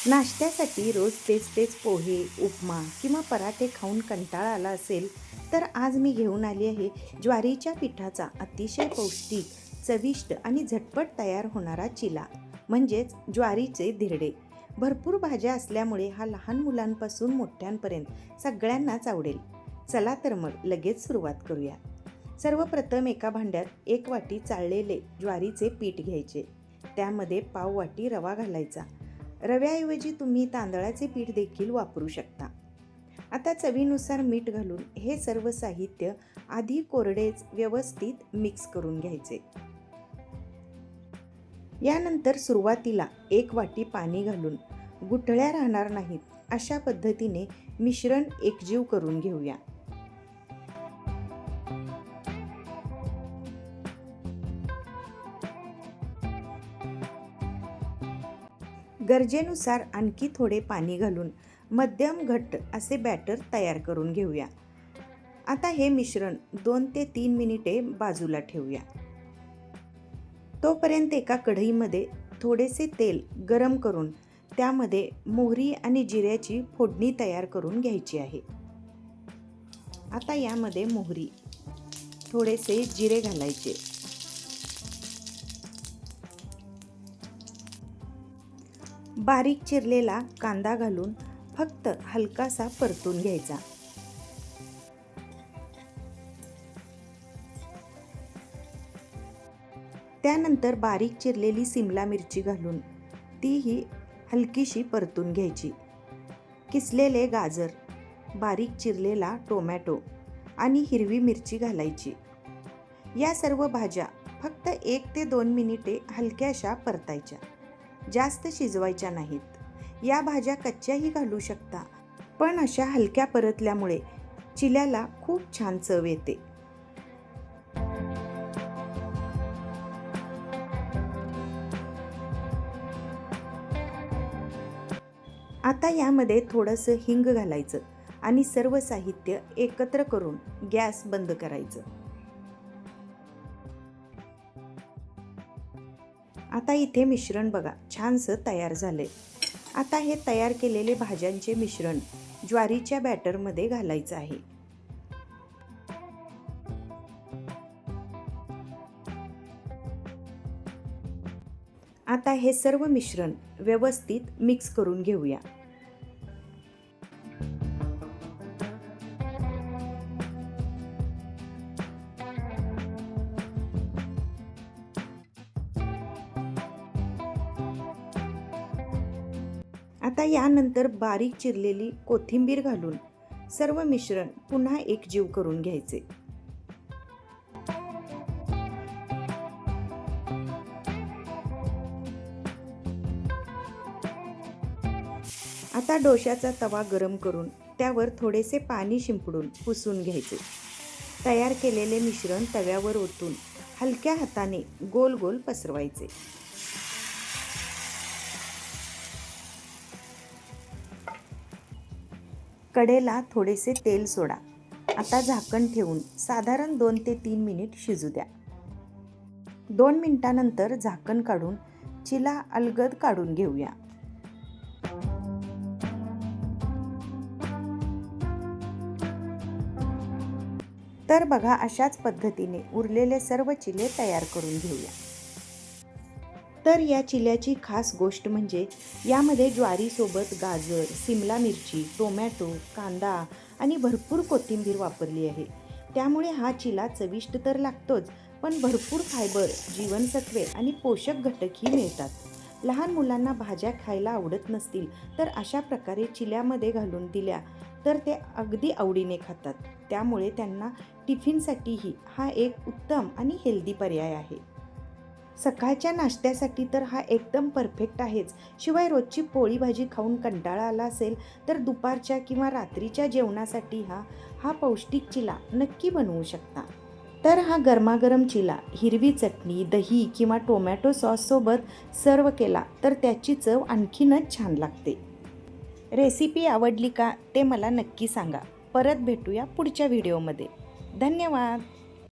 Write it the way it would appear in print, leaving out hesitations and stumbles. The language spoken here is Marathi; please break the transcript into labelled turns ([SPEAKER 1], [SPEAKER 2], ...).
[SPEAKER 1] नाश्त्यासाठी रोज तेच तेच पोहे, उपमा किंवा पराठे खाऊन कंटाळा आला असेल तर आज मी घेऊन आली आहे ज्वारीच्या पिठाचा अतिशय पौष्टिक, चविष्ट आणि झटपट तयार होणारा चिला म्हणजेच ज्वारीचे धिरडे. भरपूर भाज्या असल्यामुळे हा लहान मुलांपासून मोठ्यांपर्यंत सगळ्यांनाच आवडेल. चला तर मग लगेच सुरुवात करूया. सर्वप्रथम एका भांड्यात 1 वाटी चाळलेले ज्वारीचे पीठ घ्यायचे. त्यामध्ये पाव वाटी रवा घालायचा. रव्याऐवजी तुम्ही तांदळाचे पीठ देखील वापरू शकता. आता चवीनुसार मीठ घालून हे सर्व साहित्य आधी कोरडेच व्यवस्थित मिक्स करून घ्यायचे. यानंतर सुरुवातीला 1 वाटी पाणी घालून गुठळ्या राहणार नाहीत अशा पद्धतीने मिश्रण एकजीव करून घेऊया. गरजेनुसार आणखी थोडे पाणी घालून मध्यम घट्ट असे बॅटर तयार करून घेऊया. आता हे मिश्रण 2 ते 3 मिनिटे बाजूला ठेवूया. तोपर्यंत एका कढईमध्ये थोडेसे तेल गरम करून त्यामध्ये मोहरी आणि जिऱ्याची फोडणी तयार करून घ्यायची आहे. आता यामध्ये मोहरी, थोडेसे जिरे घालायचे. बारीक चिरलेला कांदा घालून फक्त हलकासा परतून घ्यायचा. त्यानंतर बारीक चिरलेली सिमला मिरची घालून तीही हलकीशी परतून घ्यायची. किसलेले गाजर, बारीक चिरलेला टोमॅटो आणि हिरवी मिरची घालायची. या सर्व भाज्या फक्त 1 ते 2 मिनिटे हलक्याशा परतायच्या. जास्त शिजवायच्या नाहीत. या भाज्या कच्च्याही घालू शकता, पण अशा हलक्या परतल्यामुळे चिल्याला खूप छान चव येते. आता यामध्ये थोडंसं हिंग घालायचं आणि सर्व साहित्य एकत्र करून गॅस बंद करायचं. आता इथे मिश्रण बघा छानसं तयार झालंय. आता हे तयार केलेले भाज्यांचे मिश्रण ज्वारीच्या बॅटरमध्ये घालायचं आहे. आता हे सर्व मिश्रण व्यवस्थित मिक्स करून घेऊया. आता यानंतर बारीक चिरलेली कोथिंबीर घालून सर्व मिश्रण पुन्हा एकजीव करून घ्यायचे. आता डोश्याचा तवा गरम करून त्यावर थोडेसे पाणी शिंपडून पुसून घ्यायचे. तयार केलेले मिश्रण तव्यावर ओतून हलक्या हाताने गोल गोल पसरवायचे. कडेला थोडेसे तेल सोडा. आता झाकण ठेवून साधारण 2 ते 3 मिनिट शिजू द्या. 2 मिनिटांनंतर झाकण काढून चिला अलगद काढून घेऊया. तर बघा अशाच पद्धतीने उरलेले सर्व चिले तयार करून घेऊया. तर या चिल्याची खास गोष्ट म्हणजे यामध्ये ज्वारीसोबत गाजर, सिमला मिरची, टोमॅटो, कांदा आणि भरपूर कोथिंबीर वापरली आहे. त्यामुळे हा चिला चविष्ट तर लागतोच, पण भरपूर फायबर, जीवनसत्वे आणि पोषक घटकही मिळतात. लहान मुलांना भाज्या खायला आवडत नसतील तर अशा प्रकारे चिल्यामध्ये घालून दिल्या तर ते अगदी आवडीने खातात. त्यामुळे त्यांना टिफिनसाठीही हा एक उत्तम आणि हेल्दी पर्याय आहे. सकाळच्या नाश्त्यासाठी तर हा एकदम परफेक्ट आहेच. शिवाय रोजची पोळी भाजी खाऊन कंटाळा आला असेल तर दुपारच्या किंवा रात्रीच्या जेवणासाठी हा पौष्टिक चिला नक्की बनवू शकता. तर हा गरमागरम चिला हिरवी चटणी, दही किंवा टोमॅटो सॉससोबत सर्व केला तर त्याची चव आणखीनच छान लागते. रेसिपी आवडली का ते मला नक्की सांगा. परत भेटूया पुढच्या व्हिडिओमध्ये. धन्यवाद.